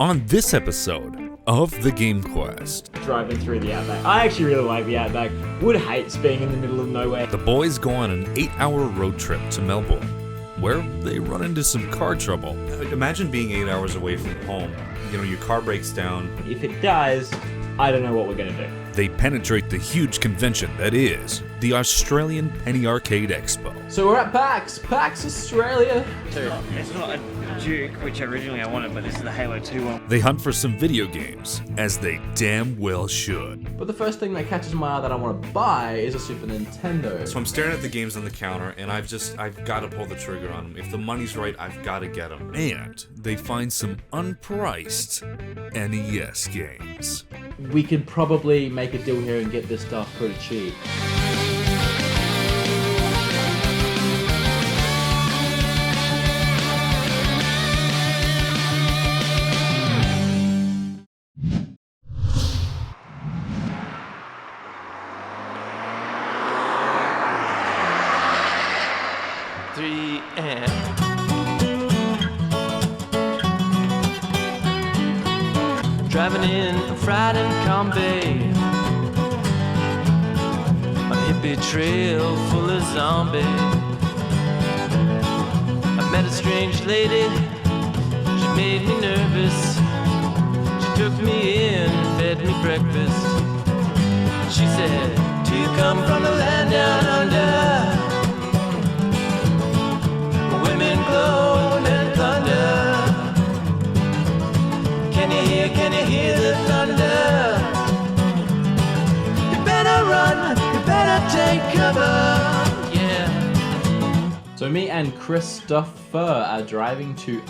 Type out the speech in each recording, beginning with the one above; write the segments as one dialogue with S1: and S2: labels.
S1: On this episode of The Game Quest,
S2: driving through the Outback. I actually really like the Outback. Would hate being in the middle of nowhere.
S1: the boys go on an 8-hour road trip to Melbourne, where they run into some car trouble.
S3: Imagine being 8 hours away from home. You know, your car breaks down.
S2: If it does, I don't know what we're gonna do.
S1: They penetrate the huge convention that is the Australian Penny Arcade Expo.
S4: So we're at PAX Australia.
S5: It's not a Duke, which originally I wanted, but this is the Halo 2 one.
S1: They hunt for some video games, as they damn well should.
S4: But the first thing that catches my eye that I want to buy is a Super Nintendo.
S3: So I'm staring at the games on the counter, and I've got to pull the trigger on them. If the money's right, I've got to get them.
S1: And they find some unpriced NES games.
S4: We could probably make a deal here and get this stuff pretty cheap.
S6: Driving in a Friday combi, a hippie trail full of zombies. I met a strange lady, she made me nervous. She took me in, fed me breakfast. She said, "Do you come from the land down under? Women glow and thunder. Can you hear the thunder? You better run, you better take cover, yeah."
S4: So me and Christopher are driving to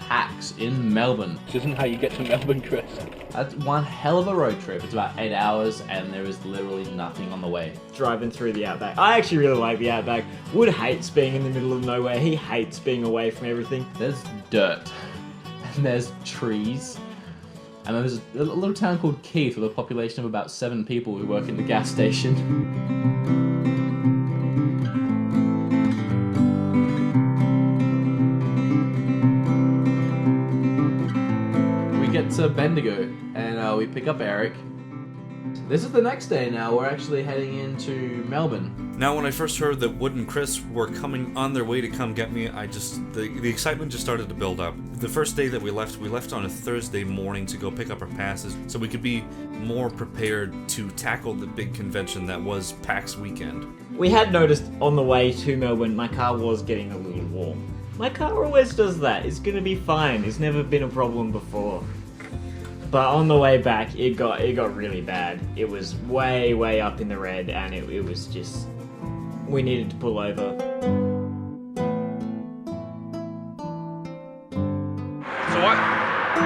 S4: PAX in Melbourne.
S7: This isn't how you get to Melbourne, Chris.
S4: That's one hell of a road trip. It's about 8 hours and there is literally nothing on the way.
S2: Driving through the Outback. I actually really like the Outback. Wood hates being in the middle of nowhere. He hates being away from everything.
S4: There's dirt and there's trees. And there's a little town called Keith with a population of about 7 people who work in the gas station. We get to Bendigo and we pick up Eric. This is the next day now. We're actually heading into Melbourne.
S3: Now, when I first heard that Wood and Chris were coming on their way to come get me, the excitement just started to build up. The first day that we left on a Thursday morning to go pick up our passes, so we could be more prepared to tackle the big convention that was PAX weekend.
S2: We had noticed on the way to Melbourne, my car was getting a little warm. My car always does that. It's gonna be fine. It's never been a problem before. But on the way back, it got really bad. It was way up in the red, and it was just, we needed to pull over.
S8: So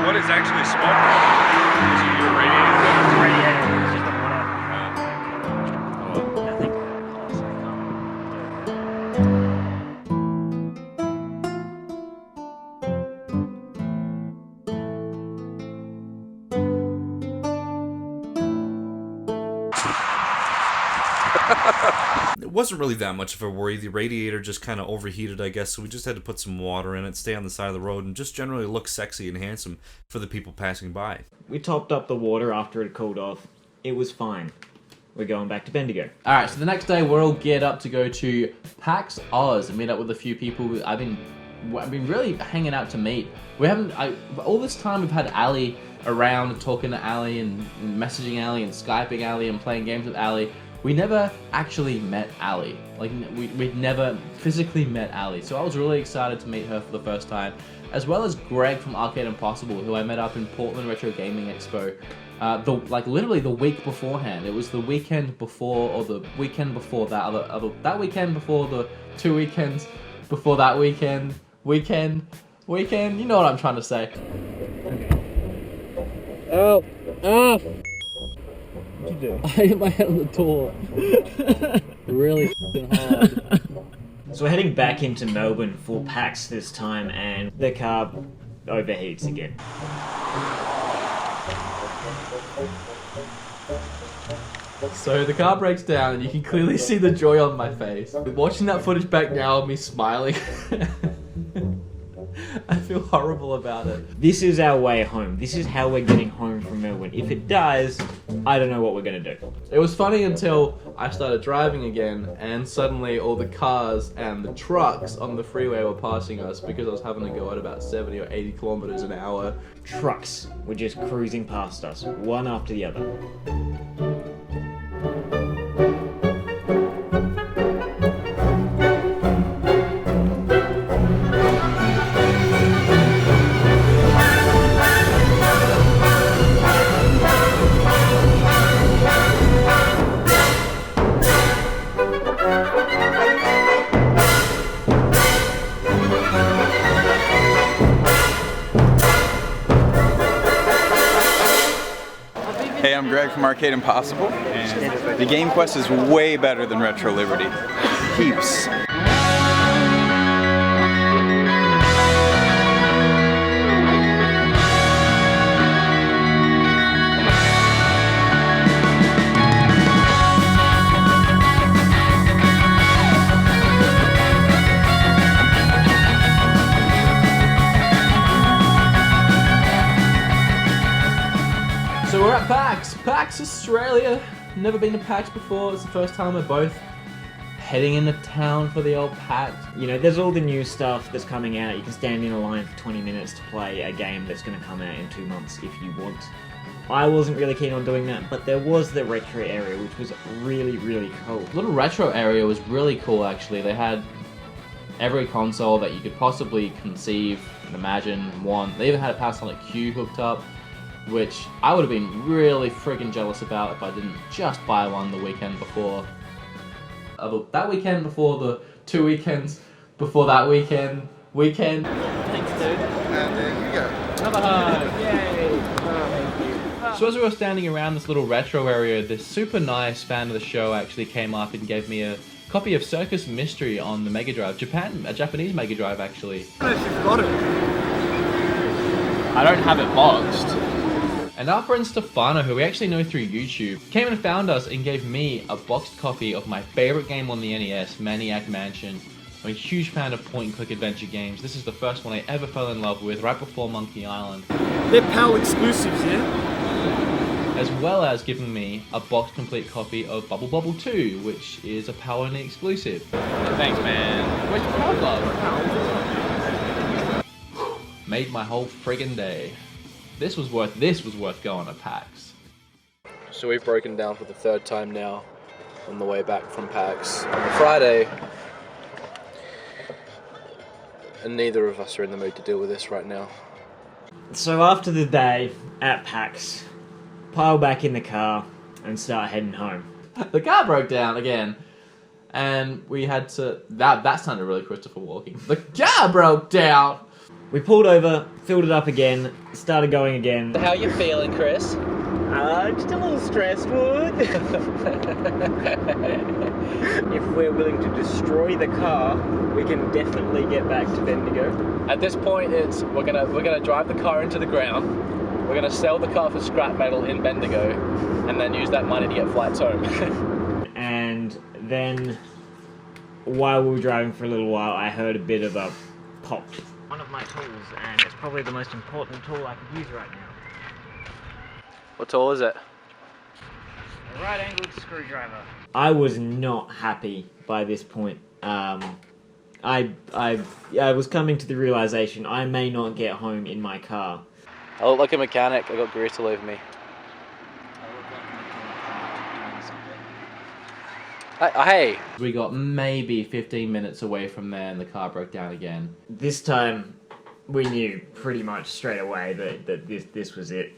S8: what is actually smoking? Is it your radiator?
S5: It's radiator, it's just the water. I think
S3: It wasn't really that much of a worry. The radiator just kind of overheated, I guess, so we just had to put some water in it, stay on the side of the road, and just generally look sexy and handsome for the people passing by.
S2: We topped up the water after it cooled off. It was fine. We're going back to Bendigo.
S4: Alright, so the next day we're all geared up to go to PAX AUS and meet up with a few people I've been really hanging out to meet. All this time we've had Ali around, talking to Ali and messaging Ali and Skyping Ali and playing games with Ali. We never actually met Ali. Like, we'd never physically met Ali. So I was really excited to meet her for the first time. As well as Greg from Arcade Impossible, who I met up in Portland Retro Gaming Expo. Literally the week beforehand. It was the weekend before, or the weekend before that weekend before the 2 weekends before that weekend, you know what I'm trying to say.
S7: Oh, what'd you do? I hit my head on the door. Really hard.
S2: So we're heading back into Melbourne for PAX this time, and the car overheats again.
S4: So the car breaks down and you can clearly see the joy on my face. Watching that footage back now of me smiling, I feel horrible about it.
S2: This is our way home. This is how we're getting home from Melbourne. If it dies, I don't know what we're gonna do.
S4: It was funny until I started driving again, and suddenly all the cars and the trucks on the freeway were passing us because I was having to go at about 70 or 80 kilometers an hour.
S2: Trucks were just cruising past us, one after the other.
S9: Hey, I'm Greg from Arcade Impossible, and the Game Quest is way better than Retro Liberty. Heaps.
S4: So we're at PAX Australia. Never been to PAX before. It's the first time we're both heading into town for the old PAX.
S2: You know, there's all the new stuff that's coming out. You can stand in a line for 20 minutes to play a game that's going to come out in 2 months if you want. I wasn't really keen on doing that, but there was the retro area, which was really, really cool.
S4: The little retro area was really cool, actually. They had every console that you could possibly conceive and imagine, want. They even had a Panasonic Q hooked up, which I would have been really friggin' jealous about if I didn't just buy one the weekend before. That weekend before the 2 weekends before that weekend.
S5: Thanks, dude.
S9: And there you go.
S5: Another hug. Yay. Oh, thank you.
S4: So as we were standing around this little retro area, this super nice fan of the show actually came up and gave me a copy of Circus Mystery on the Mega Drive. A Japanese Mega Drive, actually.
S5: I don't know if you've got it.
S4: I don't have it boxed. And our friend Stefano, who we actually know through YouTube, came and found us and gave me a boxed copy of my favorite game on the NES, Maniac Mansion. I'm a huge fan of point-and-click adventure games. This is the first one I ever fell in love with, right before Monkey Island.
S5: They're PAL exclusives, yeah?
S4: As well as giving me a box complete copy of Bubble Bobble 2, which is a PAL only exclusive. Thanks, man. Where's your PAL glove? Made my whole friggin' day. This was worth going to PAX. So we've broken down for the third time now on the way back from PAX on the Friday. And neither of us are in the mood to deal with this right now.
S2: So after the day at PAX, pile back in the car and start heading home.
S4: The car broke down again. And we had to... That sounded really Christopher Walken. The car broke down!
S2: We pulled over, filled it up again, started going again.
S4: How you feeling, Chris?
S5: Just a little stressed, Wood. If we're willing to destroy the car, we can definitely get back to Bendigo.
S4: At this point, we're gonna drive the car into the ground. We're gonna sell the car for scrap metal in Bendigo, and then use that money to get flights home.
S2: And then, while we were driving for a little while, I heard a bit of a pop.
S5: One of my tools, and it's probably the most important tool I could use right now.
S4: What tool is it?
S5: A right-angled screwdriver.
S2: I was not happy by this point. I was coming to the realization I may not get home in my car.
S4: I look like a mechanic. I got grease all over me. Hey! We got maybe 15 minutes away from there and the car broke down again.
S2: This time, we knew pretty much straight away that this was it.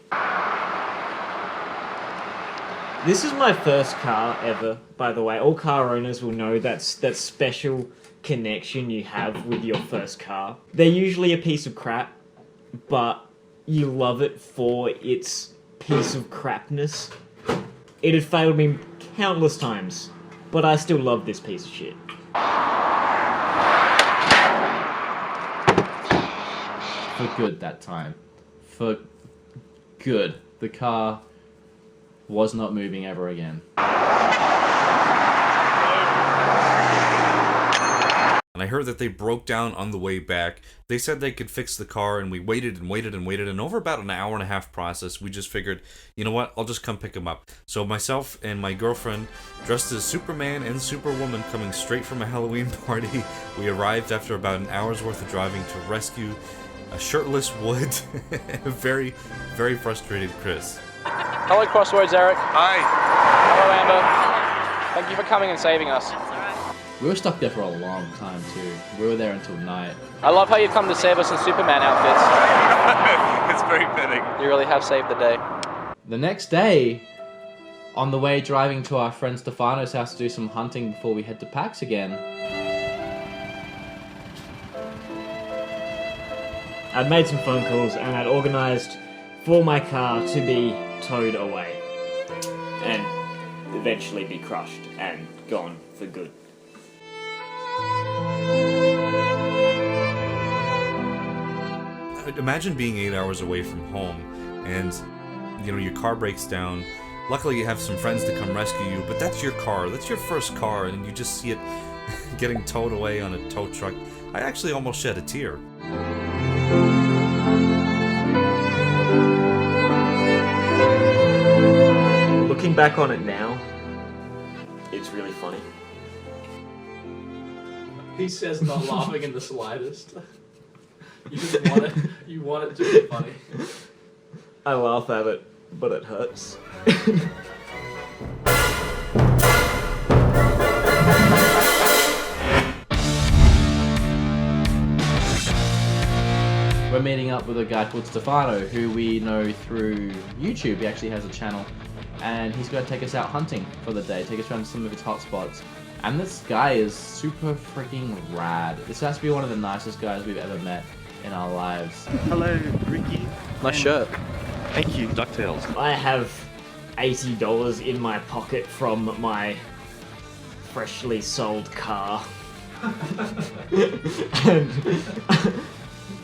S2: This is my first car ever, by the way. All car owners will know that special connection you have with your first car. They're usually a piece of crap, but you love it for its piece of crapness. It had failed me countless times, but I still love this piece of shit.
S4: For good that time. For good. The car was not moving ever again.
S3: And and I heard that they broke down on the way back. They said they could fix the car, and we waited and waited and waited, and over about an hour and a half process, we just figured, you know what, I'll just come pick them up. So myself and my girlfriend, dressed as Superman and Superwoman, coming straight from a Halloween party, we arrived after about an hour's worth of driving to rescue a shirtless Wood, a very, very frustrated Chris.
S10: Hello, Crossroads, Eric.
S8: Hi.
S10: Hello, Amber. Thank you for coming and saving us.
S4: We were stuck there for a long time too. We were there until night.
S10: I love how you've come to save us in Superman outfits.
S8: It's very fitting.
S10: You really have saved the day.
S4: The next day, on the way driving to our friend Stefano's house to do some hunting before we head to PAX again,
S2: I'd made some phone calls and I'd organised for my car to be towed away and eventually be crushed and gone for good.
S3: Imagine being 8 hours away from home and, you know, your car breaks down. Luckily you have some friends to come rescue you, but that's your car, that's your first car, and you just see it getting towed away on a tow truck. I actually almost shed a tear.
S2: Looking back on it now, it's really funny.
S4: he says not laughing in the slightest. You want it to be funny.
S2: I laugh at it, but it hurts.
S4: We're meeting up with a guy called Stefano, who we know through YouTube. He actually has a channel, and he's going to take us out hunting for the day, take us around to some of his hotspots. And this guy is super freaking rad. This has to be one of the nicest guys we've ever met in our lives.
S11: Hello, Ricky.
S10: Nice shirt.
S11: Thank you, DuckTales.
S2: I have $80 in my pocket from my freshly sold car. And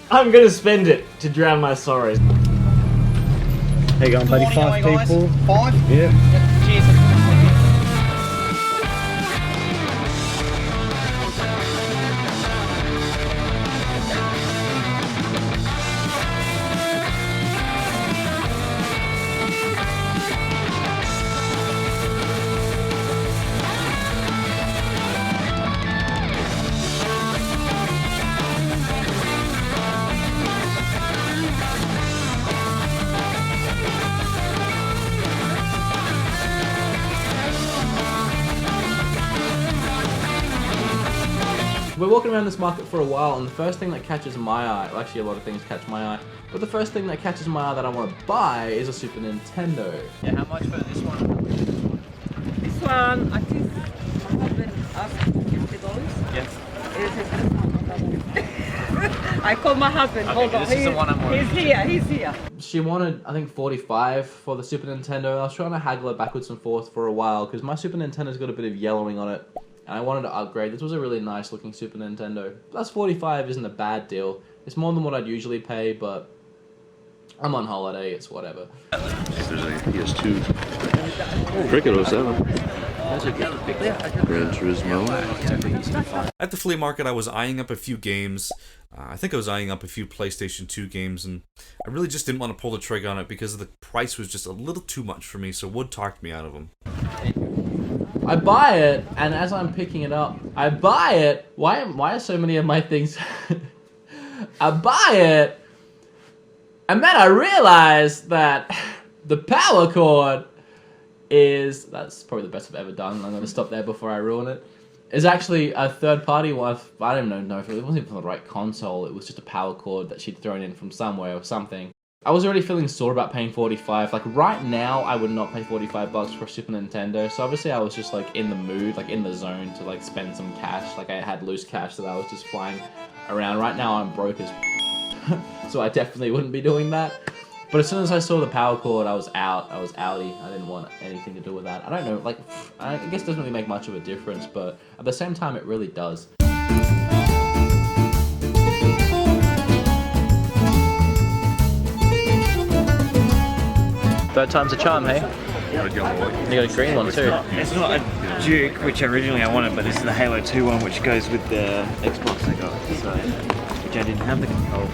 S2: I'm gonna spend it to drown my sorrows.
S11: How you going, buddy? Five people.
S10: Five?
S11: Yeah.
S10: Cheers.
S4: We're walking around this market for a while, and the first thing that catches my eye, well, actually a lot of things catch my eye, but the first thing that catches my eye that I want to buy is a Super Nintendo.
S10: Yeah, how much for this one?
S12: This one, I think my husband asked $50.
S10: Yes.
S12: I called my husband.
S10: Okay,
S12: Hold on.
S10: this is the one I'm ordering.
S12: He's here.
S4: She wanted, I think, $45 for the Super Nintendo. I was trying to haggle it backwards and forth for a while, because my Super Nintendo's got a bit of yellowing on it, and I wanted to upgrade. This was a really nice looking Super Nintendo. Plus $45 isn't a bad deal. It's more than what I'd usually pay, but I'm on holiday, it's whatever.
S11: There's a PS2. Cricket 07. Gran Turismo.
S3: At the flea market, I was eyeing up a few games. I think I was eyeing up a few PlayStation 2 games, and I really just didn't want to pull the trigger on it because the price was just a little too much for me, so Wood talked me out of them.
S4: I buy it, and as I'm picking it up, I buy it. Why are so many of my things? I buy it, and then I realize that the power cord is, that's probably the best I've ever done. I'm going to stop there before I ruin it. Is actually a third-party one. I don't know if it wasn't even from the right console. It was just a power cord that she'd thrown in from somewhere or something. I was already feeling sore about paying $45. Like right now, I would not pay $45 for a Super Nintendo. So obviously, I was just like in the mood, like in the zone to like spend some cash. Like I had loose cash that I was just flying around. Right now, I'm broke as so I definitely wouldn't be doing that. But as soon as I saw the power cord, I was out. I was outie. I didn't want anything to do with that. I don't know, like, I guess it doesn't really make much of a difference, but at the same time, it really does.
S10: Third time's a charm, hey?
S11: You got a yellow one.
S10: You got a green one too.
S11: It's not a
S5: Duke, which originally I wanted, but this is the Halo 2 one, which goes with the Xbox I got, so, which I didn't have the control.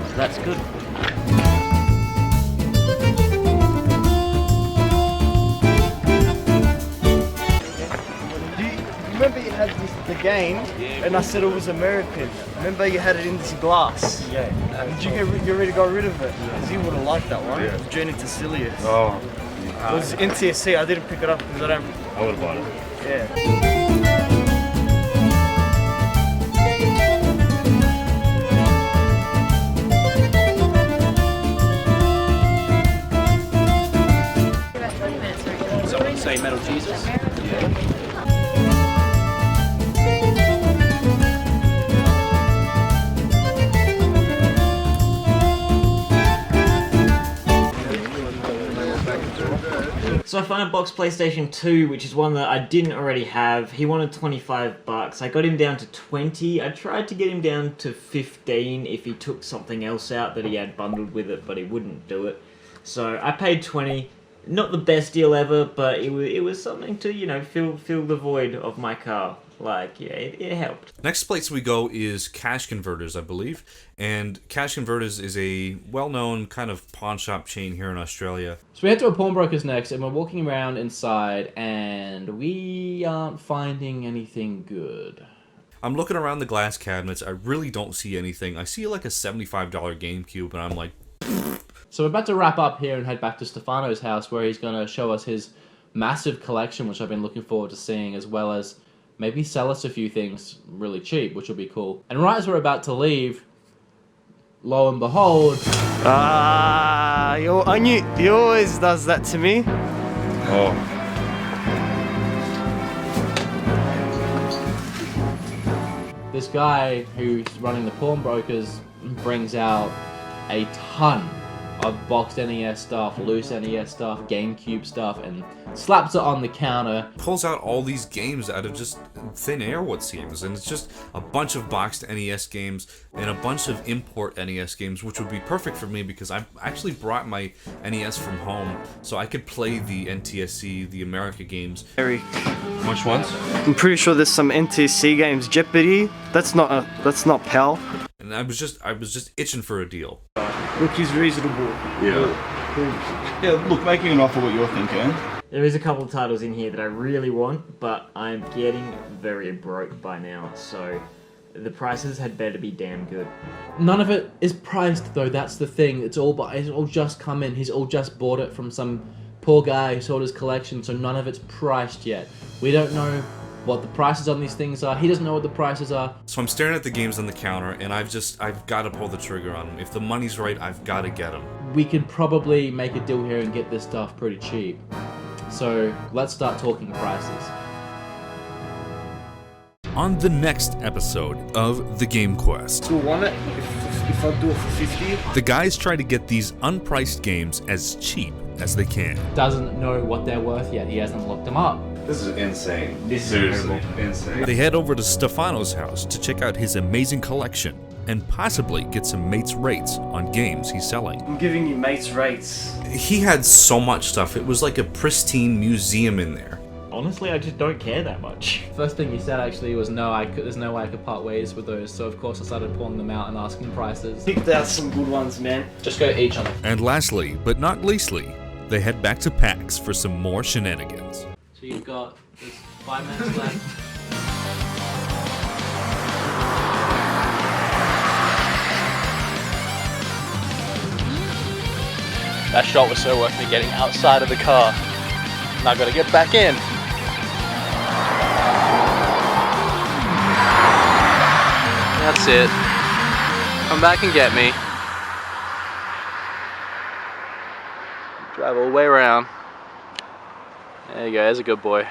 S5: So that's good.
S11: Remember you had the game, and I said it was American. Remember you had it in this glass. Yeah. Did you get ready to get rid of it? Because you would have liked that one. Yeah. Journey to Silius.
S8: Oh.
S11: It was NTSC. I didn't pick it up because I don't.
S8: I would have bought it.
S11: Yeah.
S10: Someone say Metal Jesus?
S2: So I found a box PlayStation 2, which is one that I didn't already have. He wanted 25 bucks. I got him down to 20. I tried to get him down to 15 if he took something else out that he had bundled with it, but he wouldn't do it. So I paid 20. Not the best deal ever, but it was something to, you know, fill the void of my car. Like, yeah, it helped.
S3: Next place we go is Cash Converters, I believe. And Cash Converters is a well-known kind of pawn shop chain here in Australia.
S4: So we head to a pawnbroker's next, and we're walking around inside, and we aren't finding anything good.
S3: I'm looking around the glass cabinets. I really don't see anything. I see like a $75 GameCube, and I'm like...
S4: So we're about to wrap up here and head back to Stefano's house, where he's going to show us his massive collection, which I've been looking forward to seeing, as well as maybe sell us a few things really cheap, which will be cool. And right as we're about to leave, lo and behold...
S11: I knew he always does that to me.
S8: Oh.
S4: This guy who's running the pawnbrokers brings out a ton of boxed NES stuff, loose NES stuff, GameCube stuff, and slaps it on the counter.
S3: Pulls out all these games out of just thin air, what seems, and it's just a bunch of boxed NES games and a bunch of import NES games, which would be perfect for me because I actually brought my NES from home so I could play the NTSC, the America games.
S11: Eric,
S8: Which ones?
S11: I'm pretty sure there's some NTSC games. Jeopardy. That's not PAL.
S3: And I was just itching for a deal.
S11: Look, he's reasonable.
S9: Yeah. Yeah, look, making an offer what you're thinking.
S2: There is a couple of titles in here that I really want, but I'm getting very broke by now, so the prices had better be damn good.
S4: None of it is priced though, that's the thing. It's all just come in. He's all just bought it from some poor guy who sold his collection, so none of it's priced yet. We don't know what the prices on these things are. He doesn't know what the prices are.
S3: So I'm staring at the games on the counter, and I've got to pull the trigger on them. If the money's right, I've got to get them.
S4: We could probably make a deal here and get this stuff pretty cheap. So let's start talking prices.
S1: On the next episode of The Game Quest,
S11: Do you want it? If I do it for 50?
S1: the guys try to get these unpriced games as cheap as they can.
S4: Doesn't know what they're worth yet. He hasn't looked them up.
S9: This is insane.
S2: This is
S9: Seriously,
S2: incredible.
S9: insane.
S1: They head over to Stefano's house to check out his amazing collection and possibly get some mates' rates on games he's selling.
S11: I'm giving you mates rates.
S3: He had so much stuff. It was like a pristine museum in there.
S2: Honestly, I just don't care that much.
S4: First thing he said actually was there's no way I could part ways with those, so of course I started pulling them out and asking prices.
S11: Picked out some good ones, man.
S4: Just go each on them.
S1: And lastly, but not leastly, they head back to PAX for some more shenanigans.
S4: So you've got, there's 5 minutes left.
S10: That shot was so worth me getting outside of the car. Now I gotta get back in. That's it. Come back and get me. Drive all the way around. There you go, there's a good boy.